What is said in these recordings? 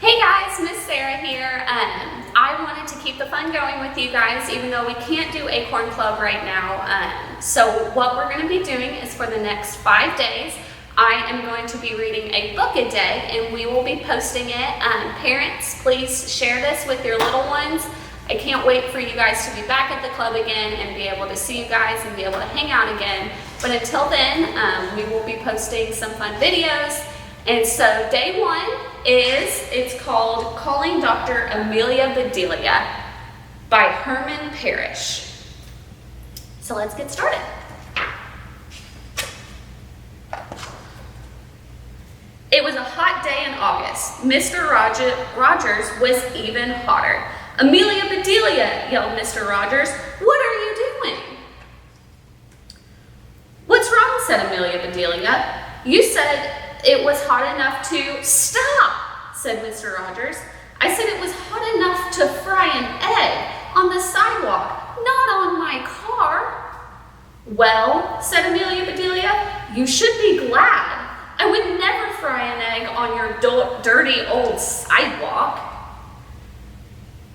Hey guys, Miss Sarah here. I wanted to keep the fun going with you guys even though we can't do Acorn Club right now. So what we're going to be doing is for the next 5 days, I am going to be reading a book a day and we will be posting it. Parents, please share this with your little ones. I can't wait for you guys to be back at the club again and be able to see you guys and be able to hang out again. But until then, we will be posting some fun videos. And so day one it's called Calling Dr. Amelia Bedelia by Herman Parrish. So let's get started. It was a hot day in August. Mr. Rogers was even hotter. Amelia Bedelia, yelled Mr. Rogers. What are you doing? What's wrong, said Amelia Bedelia. You said it was hot enough to... Stop, said Mr. Rogers. I said it was hot enough to fry an egg on the sidewalk, not on my car. Well, said Amelia Bedelia, you should be glad. I would never fry an egg on your dirty old sidewalk.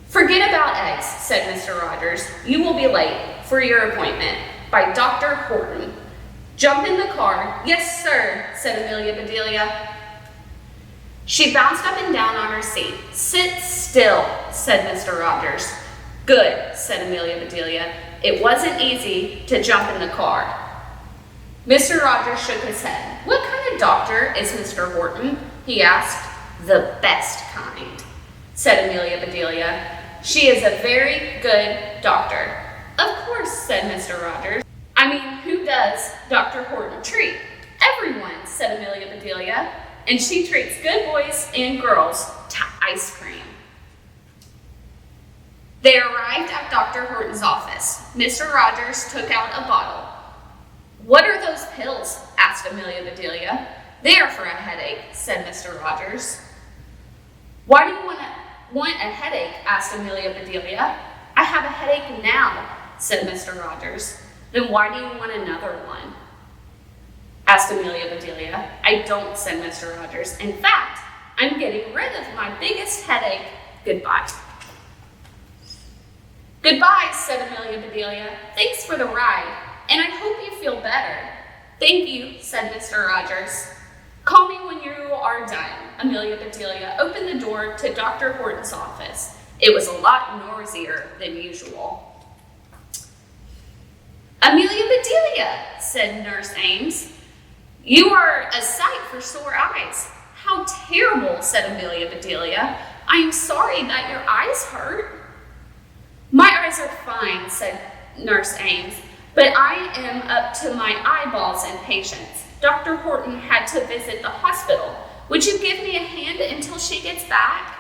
Forget about eggs, said Mr. Rogers. You will be late for your appointment by Dr. Horton. Jump in the car. Yes, sir, said Amelia Bedelia. She bounced up and down on her seat. Sit still, said Mr. Rogers. Good, said Amelia Bedelia. It wasn't easy to jump in the car. Mr. Rogers shook his head. What kind of doctor is Mr. Horton? He asked. The best kind, said Amelia Bedelia. She is a very good doctor. Of course, said Mr. Rogers. I mean, who does Dr. Horton treat? Everyone, said Amelia Bedelia, and she treats good boys and girls to ice cream. They arrived at Dr. Horton's office. Mr. Rogers took out a bottle. What are those pills? Asked Amelia Bedelia. They are for a headache, said Mr. Rogers. Why do you want a headache? Asked Amelia Bedelia. I have a headache now, said Mr. Rogers. Then why do you want another one? Asked Amelia Bedelia. I don't, said Mr. Rogers. In fact, I'm getting rid of my biggest headache. Goodbye. Goodbye, said Amelia Bedelia. Thanks for the ride, and I hope you feel better. Thank you, said Mr. Rogers. Call me when you are done. Amelia Bedelia opened the door to Dr. Horton's office. It was a lot noisier than usual. Amelia Bedelia, said Nurse Ames. You are a sight for sore eyes. How terrible, said Amelia Bedelia. I am sorry that your eyes hurt. My eyes are fine, said Nurse Ames, but I am up to my eyeballs in patients. Dr. Horton had to visit the hospital. Would you give me a hand until she gets back?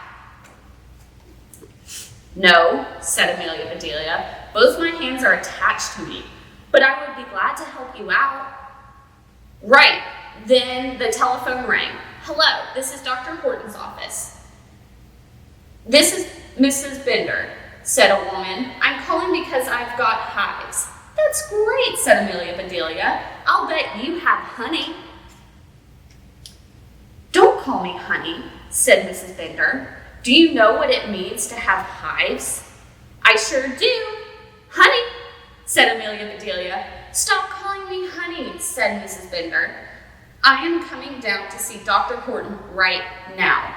No, said Amelia Bedelia. Both my hands are attached to me, but I would be glad to help you out. Right, then the telephone rang. Hello, this is Dr. Horton's office. This is Mrs. Bender, said a woman. I'm calling because I've got hives. That's great, said Amelia Bedelia. I'll bet you have honey. Don't call me honey, said Mrs. Bender. Do you know what it means to have hives? I sure do. Honey, said Amelia Bedelia. Stop calling me honey, said Mrs. Bender. I am coming down to see Dr. Horton right now.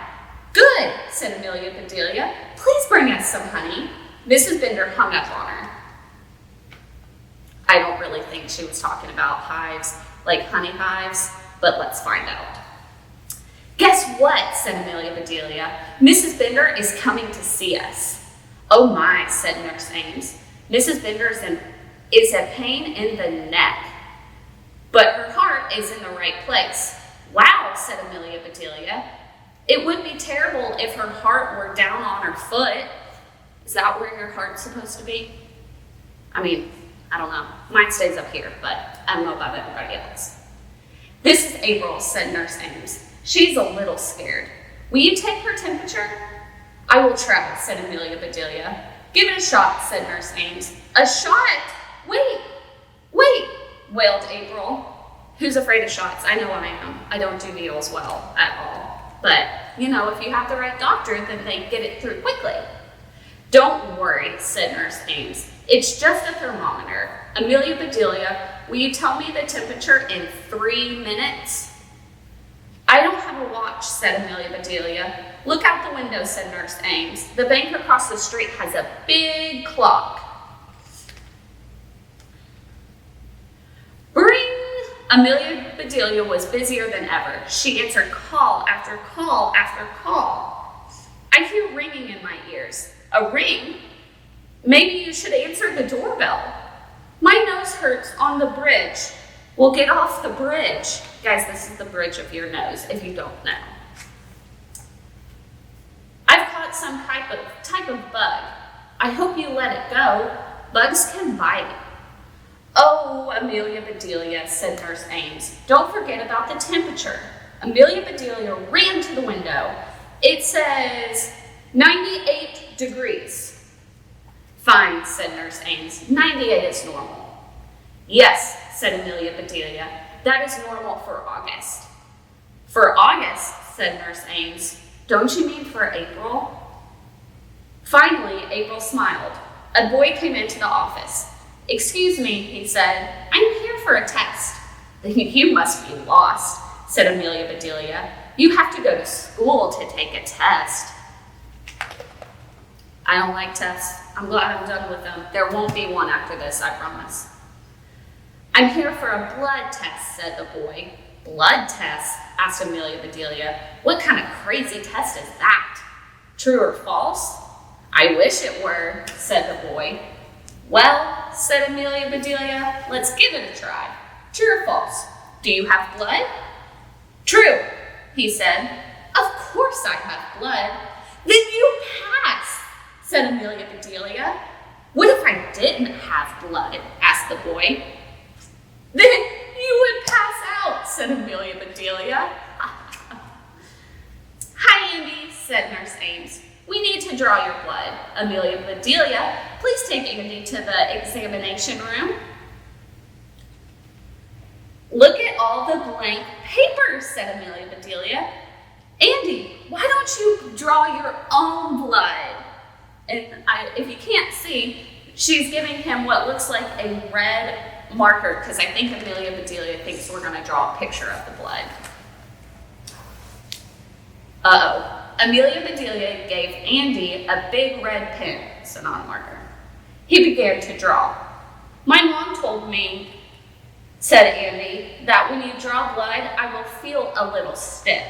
Good, said Amelia Bedelia. Please bring us some honey. Mrs. Bender hung up on her. I don't really think she was talking about hives, like honey hives, but let's find out. Guess what, said Amelia Bedelia. Mrs. Bender is coming to see us. Oh my, said Nurse Ames. Mrs. Bender is a pain in the neck, but her heart is in the right place. Wow, said Amelia Bedelia. It would be terrible if her heart were down on her foot. Is that where your heart's supposed to be? I mean, I don't know. Mine stays up here, but I don't know about everybody else. This is April, said Nurse Ames. She's a little scared. Will you take her temperature? I will try, said Amelia Bedelia. Give it a shot, said Nurse Ames. A shot? Wait, wailed April. Who's afraid of shots? I know I am. I don't do needles well at all. But if you have the right doctor, then they get it through quickly. Don't worry, said Nurse Ames. It's just a thermometer. Amelia Bedelia, will you tell me the temperature in 3 minutes? I don't have a watch, said Amelia Bedelia. Look out the window, said Nurse Ames. The bank across the street has a big clock. Bring! Amelia Bedelia was busier than ever. She answered call after call after call. I hear ringing in my ears. A ring? Maybe you should answer the doorbell. My nose hurts on the bridge. We'll get off the bridge. Guys, this is the bridge of your nose, if you don't know. I've caught some type of bug. I hope you let it go. Bugs can bite. Oh, Amelia Bedelia, said Nurse Ames. Don't forget about the temperature. Amelia Bedelia ran to the window. It says 98 degrees. Fine, said Nurse Ames. 98 is normal. Yes, said Amelia Bedelia. That is normal for August. For August, said Nurse Ames. Don't you mean for April? Finally, April smiled. A boy came into the office. Excuse me, he said. I'm here for a test. You must be lost, said Amelia Bedelia. You have to go to school to take a test. I don't like tests. I'm glad I'm done with them. There won't be one after this, I promise. I'm here for a blood test, said the boy. Blood test? Asked Amelia Bedelia. What kind of crazy test is that? True or false? I wish it were, said the boy. Well, said Amelia Bedelia, let's give it a try. True or false? Do you have blood? True, he said. Of course I have blood. Then you pass, said Amelia Bedelia. What if I didn't have blood? Asked the boy. Then you would pass out, said Amelia Bedelia. Hi, Andy, said Nurse Ames. We need to draw your blood. Amelia Bedelia, please take Andy to the examination room. Look at all the blank papers, said Amelia Bedelia. Andy, why don't you draw your own blood? And if you can't see, she's giving him what looks like a red marker because I think Amelia Bedelia thinks we're going to draw a picture of the blood. Uh-oh. Amelia Bedelia gave Andy a big red pen, so not a marker. He began to draw. My mom told me, said Andy, that when you draw blood, I will feel a little stick.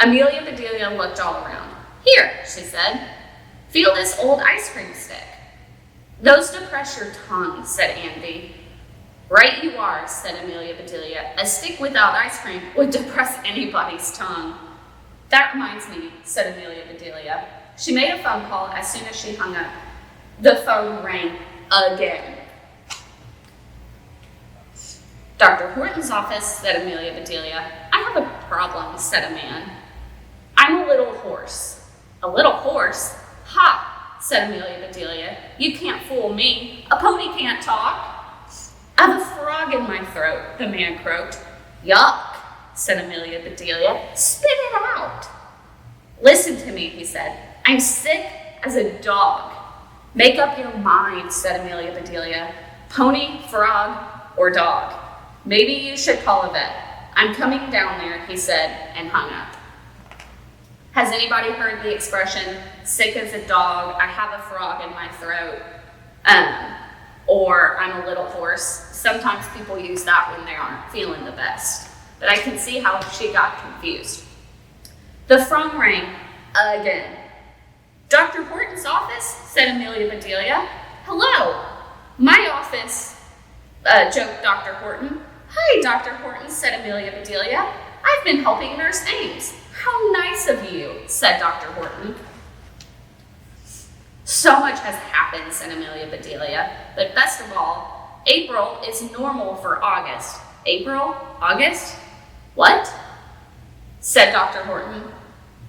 Amelia Bedelia looked all around. Here, she said, feel this old ice cream stick. Those depress your tongue, said Andy. Right you are, said Amelia Bedelia. A stick without ice cream would depress anybody's tongue. That reminds me, said Amelia Bedelia. She made a phone call as soon as she hung up. The phone rang again. Dr. Horton's office, said Amelia Bedelia. I have a problem, said a man. I'm a little hoarse. A little hoarse? Ha, said Amelia Bedelia. You can't fool me. A pony can't talk. I have a frog in my throat, the man croaked. Yuck, said Amelia Bedelia. Spit it out. Listen to me, he said. I'm sick as a dog. Make up your mind, said Amelia Bedelia. Pony, frog, or dog. Maybe you should call a vet. I'm coming down there, he said, and hung up. Has anybody heard the expression, sick as a dog, I have a frog in my throat, or I'm a little hoarse? Sometimes people use that when they aren't feeling the best. But I can see how she got confused. The phone rang again. Dr. Horton's office, said Amelia Bedelia. Hello, my office, joked Dr. Horton. Hi, Dr. Horton, said Amelia Bedelia. I've been helping Nurse Ames. How nice of you, said Dr. Horton. So much has happened, said Amelia Bedelia, but best of all, April is normal for August. April? August? What? Said Dr. Horton.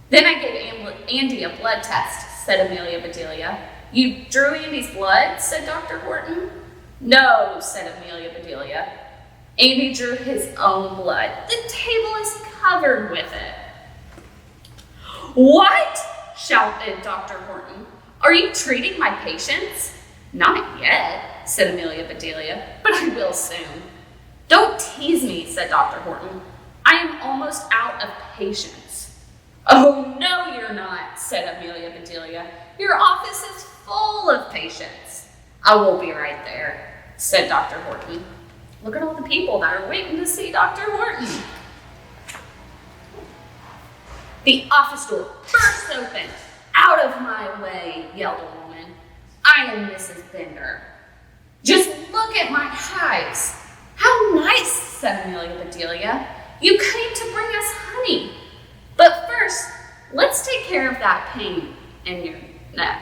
Then I gave Andy a blood test, said Amelia Bedelia. You drew Andy's blood, said Dr. Horton. No, said Amelia Bedelia. Andy drew his own blood. The table is covered with it. What? Shouted Dr. Horton. Are you treating my patients? Not yet, said Amelia Bedelia, but I will soon. Don't tease me, said Dr. Horton. I am almost out of patience. Oh, no, you're not, said Amelia Bedelia. Your office is full of patients. I will be right there, said Dr. Horton. Look at all the people that are waiting to see Dr. Horton. The office door burst open. Out of my way, yelled a woman. I am Mrs. Bender. Just look at my hives. How nice, said Amelia Bedelia. You came to bring us honey. But first, let's take care of that pain in your neck.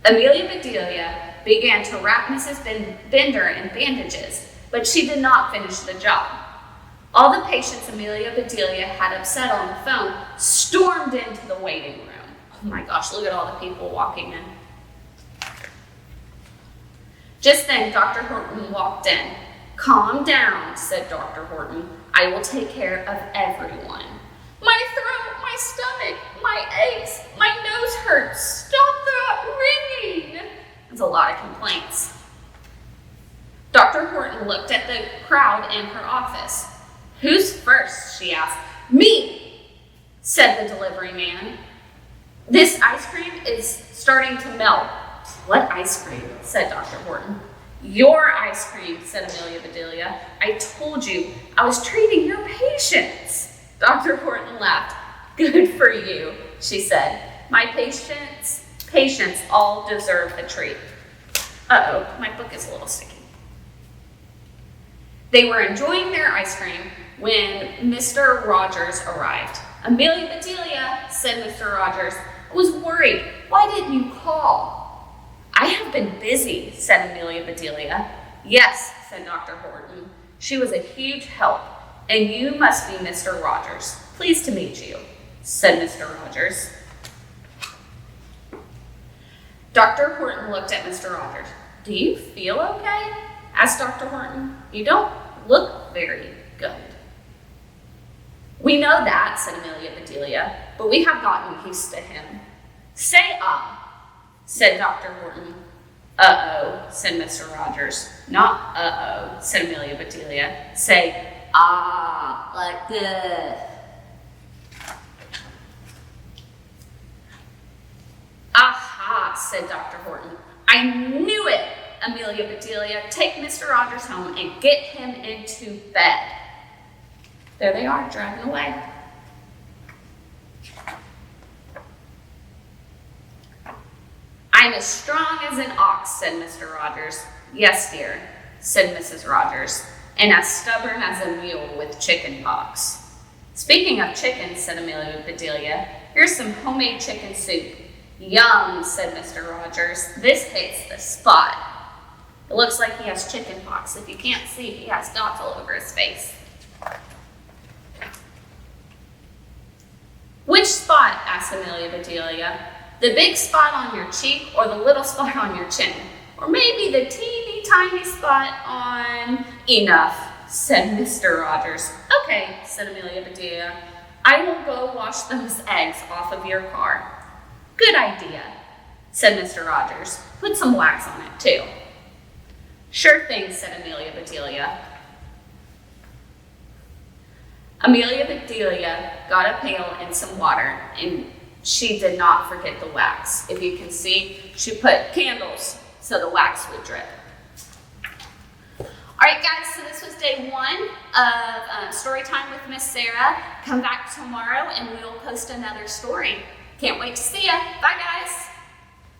Amelia Bedelia began to wrap Mrs. Bender in bandages, but she did not finish the job. All the patients Amelia Bedelia had upset on the phone stormed into the waiting room. Oh my gosh, look at all the people walking in. Just then, Dr. Horton walked in. Calm down, said Dr. Horton. I will take care of everyone. My throat, my stomach, my aches, my nose hurts. Stop that ringing. That's a lot of complaints. Dr. Horton looked at the crowd in her office. Who's first? She asked. Me, said the delivery man. This ice cream is starting to melt. What ice cream? Said Dr. Horton. Your ice cream, said Amelia Bedelia. I told you I was treating your patients. Dr. Horton laughed. Good for you, she said. My patients all deserve a treat. Uh-oh, my book is a little sticky. They were enjoying their ice cream when Mr. Rogers arrived. Amelia Bedelia, said Mr. Rogers, I was worried. Why didn't you call? I have been busy, said Amelia Bedelia. Yes, said Dr. Horton. She was a huge help, and you must be Mr. Rogers. Pleased to meet you, said Mr. Rogers. Dr. Horton looked at Mr. Rogers. Do you feel okay? Asked Dr. Horton. You don't look very good. We know that, said Amelia Bedelia, but we have gotten used to him. Say said Dr. Horton. Uh-oh, said Mr. Rogers. Not uh-oh, said Amelia Bedelia. Say like this. Aha, said Dr. Horton. I knew it, Amelia Bedelia. Take Mr. Rogers home and get him into bed. There they are, driving away. I'm as strong as an ox, said Mr. Rogers. Yes, dear, said Mrs. Rogers, and as stubborn as a mule with chicken pox. Speaking of chickens, said Amelia Bedelia, here's some homemade chicken soup. Yum, said Mr. Rogers. This hits the spot. It looks like he has chicken pox. If you can't see, he has dots all over his face. Which spot? Asked Amelia Bedelia. The big spot on your cheek or the little spot on your chin? Or maybe the teeny tiny spot on... Enough, said Mr. Rogers. Okay, said Amelia Bedelia. I will go wash those eggs off of your car. Good idea, said Mr. Rogers. Put some wax on it, too. Sure thing, said Amelia Bedelia. Amelia Bedelia got a pail and some water, and she did not forget the wax. If you can see, she put candles so the wax would drip. All right, guys, so this was day 1 of Story Time with Miss Sarah. Come back tomorrow, and we will post another story. Can't wait to see ya. Bye, guys.